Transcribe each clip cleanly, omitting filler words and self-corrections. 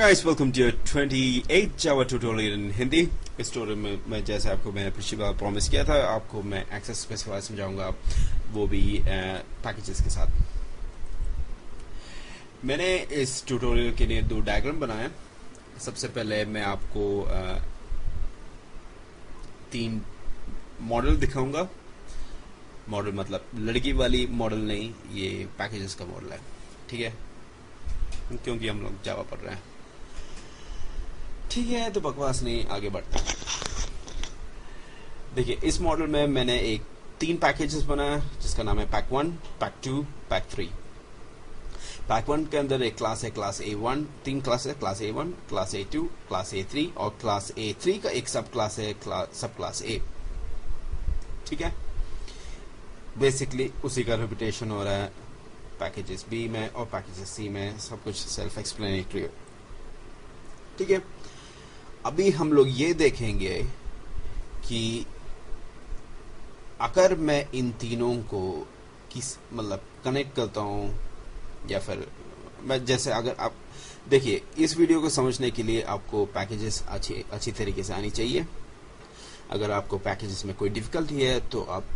guys, welcome to your 28th Java tutorial in Hindi. इस tutorial में मैं जैसे आपको मैंने पिछली बार प्रॉमिस किया था, आपको मैं एक्सेस स्पेसिफायर समझाऊंगा, वो भी पैकेजेस के साथ। मैंने इस ट्यूटोरियल के लिए दो डायग्राम बनाए। सबसे पहले मैं आपको तीन मॉडल दिखाऊंगा। मॉडल मतलब लड़की वाली मॉडल नहीं, ये पैकेजेस का मॉडल है, ठीक है, क्योंकि हम लोग जावा पढ़ रहे हैं। ठीक है, तो बकवास नहीं, आगे बढ़ते हैं। देखिए, इस मॉडल में मैंने तीन पैकेजेस बनाया जिसका नाम है पैक 1, पैक 2, पैक 3। पैक 1 के अंदर एक क्लास है क्लास A1, तीन क्लास है class A1, class A2, class A3 और क्लास A3 का एक सब क्लास है सब क्लास A। ठीक है, बेसिकली उसी का रिपीटेशन हो रहा है पैकेजेस B में और पैकेजेस C में, सब कुछ सेल्फ एक्सप्लेनेटरी है। ठीक है, अभी हम लोग ये देखेंगे कि अगर मैं इन तीनों को मतलब कनेक्ट करता हूं, या फिर मैं जैसे अगर आप देखिए, इस वीडियो को समझने के लिए आपको पैकेजेस अच्छी तरीके से आनी चाहिए। अगर आपको पैकेजेस में कोई डिफिकल्टी है तो आप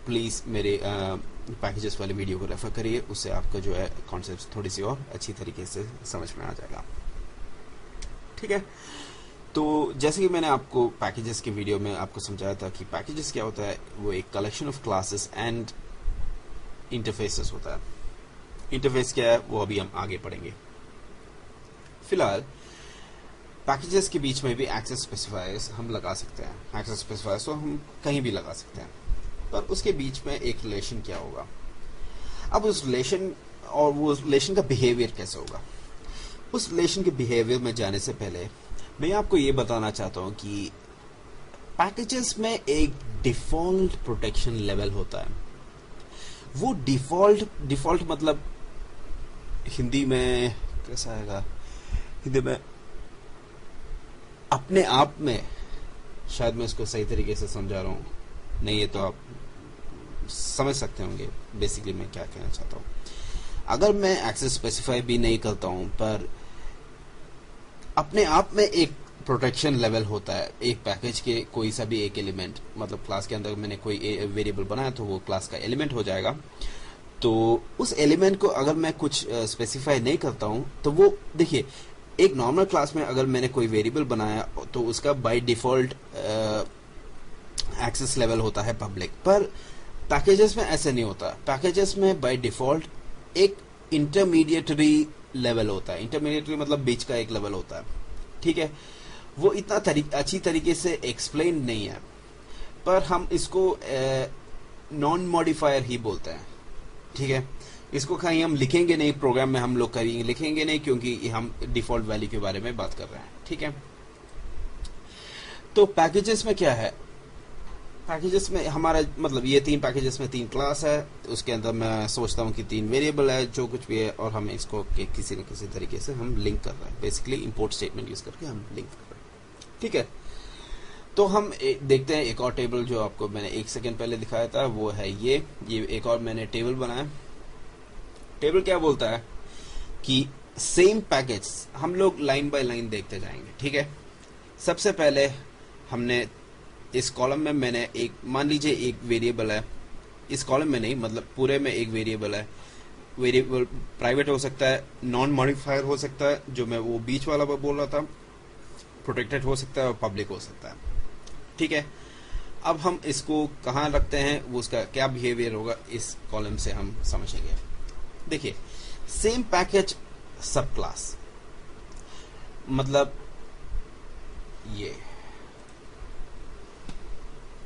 प्लीज मेरे पैकेजेस वाले वीडियो को रेफर करिए, उससे आपका जो है कॉन्सेप्ट थोड़ी सी और अच्छी तरीके से समझ में आ जाएगा। ठीक है, तो जैसे कि मैंने आपको पैकेजेस के वीडियो में आपको समझाया था कि पैकेजेस क्या होता है, वो एक collection of classes and interfaces होता है। इंटरफेस क्या है वो अभी हम आगे पढ़ेंगे। फिलहाल पैकेजेस के बीच में भी एक्सेस स्पेसिफायर्स हम लगा सकते हैं। एक्सेस स्पेसिफायर्स तो हम कहीं भी लगा सकते हैं, पर उसके बीच में एक रिलेशन क्या होगा। अब उस रिलेशन और वो रिलेशन का बिहेवियर कैसे होगा, उस रिलेशन के बिहेवियर में जाने से पहले मैं आपको ये बताना चाहता हूं कि पैकेजेस में एक डिफॉल्ट प्रोटेक्शन लेवल होता है। वो डिफॉल्ट मतलब हिंदी में कैसा आएगा, हिंदी में अपने आप में, शायद मैं इसको सही तरीके से समझा रहा हूं, नहीं ये तो आप समझ सकते होंगे बेसिकली मैं क्या कहना चाहता हूं। अगर मैं एक्सेस स्पेसिफाई भी नहीं करता हूं, पर अपने आप में एक प्रोटेक्शन लेवल होता है एक पैकेज के कोई सा भी एक एलिमेंट, मतलब क्लास के अंदर मैंने कोई वेरिएबल बनाया तो वो क्लास का एलिमेंट हो जाएगा। तो उस एलिमेंट को अगर मैं कुछ स्पेसिफाई नहीं करता हूं तो वो देखिए, एक नॉर्मल क्लास में अगर मैंने कोई वेरिएबल बनाया तो उसका बाय डिफॉल्ट एक्सेस लेवल होता है पब्लिक, पर पैकेजेस में ऐसे नहीं होता। पैकेजेस में बाय डिफॉल्ट एक इंटरमीडिएटरी लेवल होता है। इंटरमीडिएटरी मतलब बीच का एक लेवल होता है। ठीक है, वो इतना अच्छी तरीके से एक्सप्लेन नहीं है, पर हम इसको नॉन मॉडिफायर ही बोलते हैं। ठीक है, इसको कहीं हम लिखेंगे नहीं, प्रोग्राम में हम लोग करेंगे लिखेंगे नहीं, क्योंकि हम डिफॉल्ट वैल्यू के बारे में बात कर रहे हैं। ठीक है, तो पैकेजेस में क्या है, पैकेजेस में हमारा मतलब ये तीन पैकेजेस में तीन क्लास है, उसके अंदर मैं सोचता हूँ कि तीन वेरिएबल है, जो कुछ भी है, और हम इसको किसी न किसी तरीके से हम लिंक कर रहे हैं। बेसिकली इंपोर्ट स्टेटमेंट यूज करके हम लिंक कर रहे हैं। ठीक है, तो हम देखते हैं एक और टेबल जो आपको मैंने एक सेकेंड पहले दिखाया था, वो है ये एक और मैंने टेबल बनाया। टेबल क्या बोलता है कि सेम पैकेज हम लोग लाइन बाय लाइन देखते जाएंगे। ठीक है, सबसे पहले हमने इस कॉलम में मैंने मान लीजिए एक वेरिएबल है, इस कॉलम में नहीं मतलब पूरे में एक वेरिएबल है। वेरिएबल प्राइवेट हो सकता है, नॉन मॉडिफायर हो सकता है, जो मैं वो बीच वाला बोल रहा था, प्रोटेक्टेड हो सकता है और पब्लिक हो सकता है। ठीक है, अब हम इसको कहाँ रखते हैं, वो उसका क्या बिहेवियर होगा, इस कॉलम से हम समझेंगे। देखिए, सेम पैकेज सब क्लास मतलब ये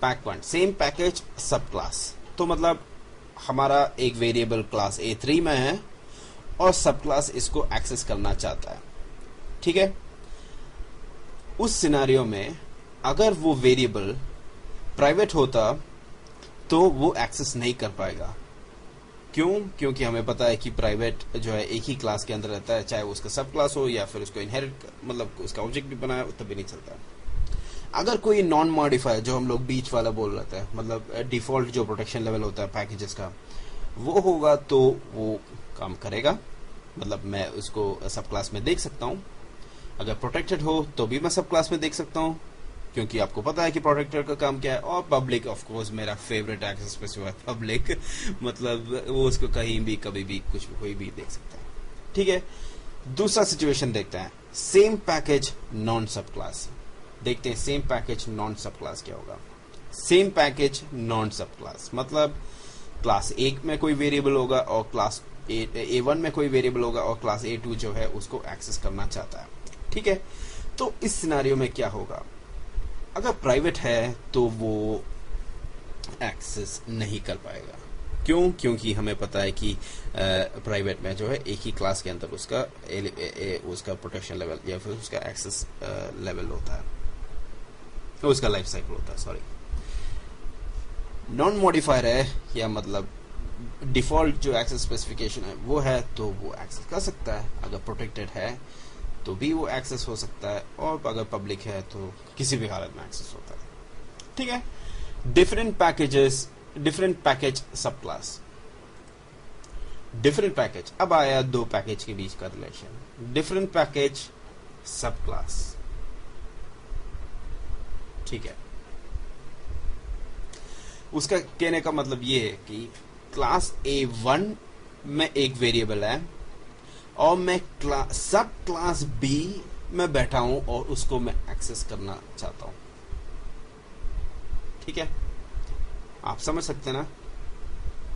पैक 1 सेम पैकेज सब क्लास, तो मतलब हमारा एक वेरिएबल क्लास A3 में है और सब क्लास इसको एक्सेस करना चाहता है। ठीक है, उस सिनेरियो में अगर वो वेरिएबल प्राइवेट होता तो वो एक्सेस नहीं कर पाएगा। क्यों? क्योंकि हमें पता है कि प्राइवेट जो है एक ही क्लास के अंदर रहता है, चाहे वो उसका सब क्लास हो या फिर उसको इनहेरिट मतलब उसका ऑब्जेक्ट भी बनाया तब भी नहीं चलता। अगर कोई नॉन मॉडिफायर, जो हम लोग बीच वाला बोल रहे थे, मतलब डिफॉल्ट जो प्रोटेक्शन लेवल होता है पैकेजेस का, वो होगा तो वो काम करेगा। मतलब मैं उसको सब क्लास में देख सकता हूँ, अगर प्रोटेक्टेड हो तो भी मैं सब क्लास में देख सकता हूँ, क्योंकि आपको पता है कि प्रोटेक्टेड का काम क्या है। और पब्लिक ऑफ कोर्स मेरा फेवरेट एक्सेस स्पेसिफायर पब्लिक मतलब वो उसको कहीं भी कभी भी कुछ कोई भी देख सकता है। ठीक है, दूसरा सिचुएशन देखते हैं, सेम पैकेज नॉन सब क्लास। देखते हैं सेम पैकेज नॉन सब क्लास क्या होगा। सेम पैकेज नॉन सब क्लास मतलब क्लास A में कोई वेरिएबल होगा और क्लास A1 में कोई वेरिएबल होगा और क्लास A2 जो है उसको एक्सेस करना चाहता है। ठीक है, तो इस सिनारियो में क्या होगा, अगर प्राइवेट है तो वो एक्सेस नहीं कर पाएगा। क्यों? क्योंकि हमें पता है कि प्राइवेट में जो है एक ही क्लास के अंदर उसका प्रोटेक्शन लेवल या फिर उसका एक्सेस लेवल होता है, उसका लाइफ साइकिल होता है। सॉरी, नॉन मॉडिफायर है या मतलब डिफॉल्ट जो एक्सेस स्पेसिफिकेशन है वो है तो वो एक्सेस कर सकता है। अगर प्रोटेक्टेड है तो भी वो एक्सेस हो सकता है, और अगर पब्लिक है तो किसी भी हालत में एक्सेस होता है। ठीक है, डिफरेंट पैकेज सब क्लास। डिफरेंट पैकेज, अब आया दो पैकेज के बीच का रिलेशन, डिफरेंट पैकेज सब क्लास। ठीक है, उसका कहने का मतलब ये है कि क्लास A1 में एक वेरिएबल है और मैं सब क्लास B में बैठा हूं और उसको मैं एक्सेस करना चाहता हूं। ठीक है, आप समझ सकते हैं ना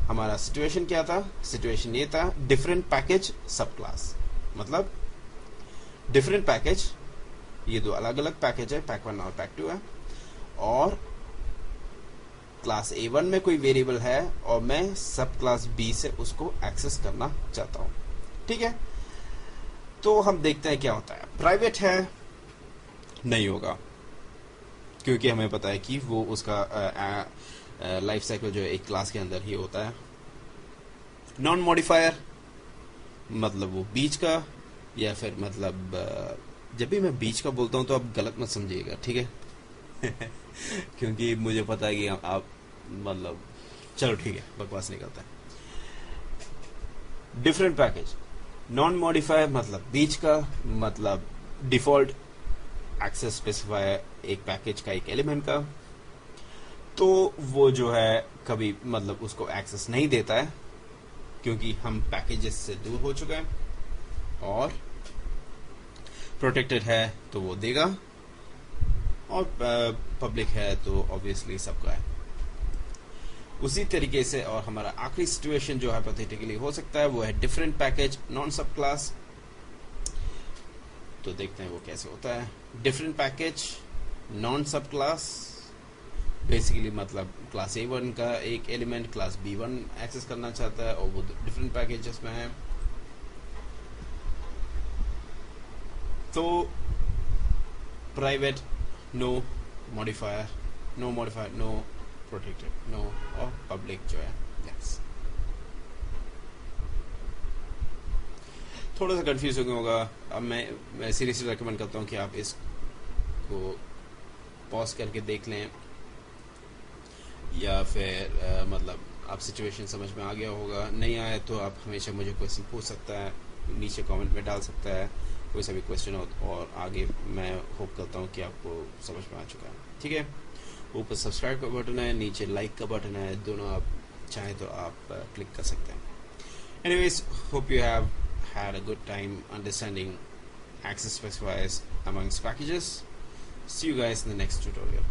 हमारा सिचुएशन क्या था। सिचुएशन ये था, डिफरेंट पैकेज सब क्लास मतलब डिफरेंट पैकेज, ये दो अलग अलग पैकेज है, पैक 1 और पैक 2 है, और क्लास A1 में कोई वेरिएबल है और मैं सब क्लास B से उसको एक्सेस करना चाहता हूं। ठीक है, तो हम देखते हैं क्या होता है। प्राइवेट है, नहीं होगा, क्योंकि हमें पता है कि वो उसका लाइफ साइकिल जो है एक क्लास के अंदर ही होता है। नॉन मॉडिफायर मतलब वो बीच का, या फिर मतलब जब भी मैं बीच का बोलता हूं तो आप गलत मत समझिएगा, ठीक है क्योंकि मुझे पता है कि आप मतलब, चलो ठीक है, बकवास निकलता है। डिफरेंट पैकेज, नॉन मॉडिफायर मतलब बीच का, मतलब डिफॉल्ट एक्सेस स्पेसिफायर एक पैकेज का एक एलिमेंट का, तो वो जो है कभी मतलब उसको एक्सेस नहीं देता है क्योंकि हम पैकेजेस से दूर हो चुके हैं, और प्रोटेक्टेड है तो वो देगा, और पब्लिक है तो ऑब्वियसली सबका है। उसी तरीके से और हमारा आखिरी सिचुएशन जो हाइपोथेटिकली हो सकता है वो है डिफरेंट पैकेज नॉन सब क्लास। तो देखते हैं वो कैसे होता है। डिफरेंट पैकेज नॉन सब क्लास बेसिकली मतलब क्लास A1 का एक एलिमेंट क्लास B1 एक्सेस करना चाहता है और वो डिफरेंट पैकेजेस में है। तो private no modifier, no protected, no, और पब्लिक जो है यस। थोड़ा सा कंफ्यूजिंग होगा। अब मैं सीरियसली रेकमेंड करता हूँ कि आप इसको पॉज करके देख लें, या फिर मतलब आप सिचुएशन समझ में आ गया होगा। नहीं आया तो आप हमेशा मुझे क्वेश्चन पूछ सकता है, नीचे कमेंट में डाल सकता है कोई सा भी क्वेश्चन हो, और आगे मैं होप करता हूँ कि आपको समझ में आ चुका है। ठीक है, ऊपर सब्सक्राइब का बटन है, नीचे लाइक का बटन है, दोनों आप चाहें तो आप क्लिक कर सकते हैं। Anyways, hope you have had a good time understanding access specifiers amongst packages. See you guys in the next tutorial.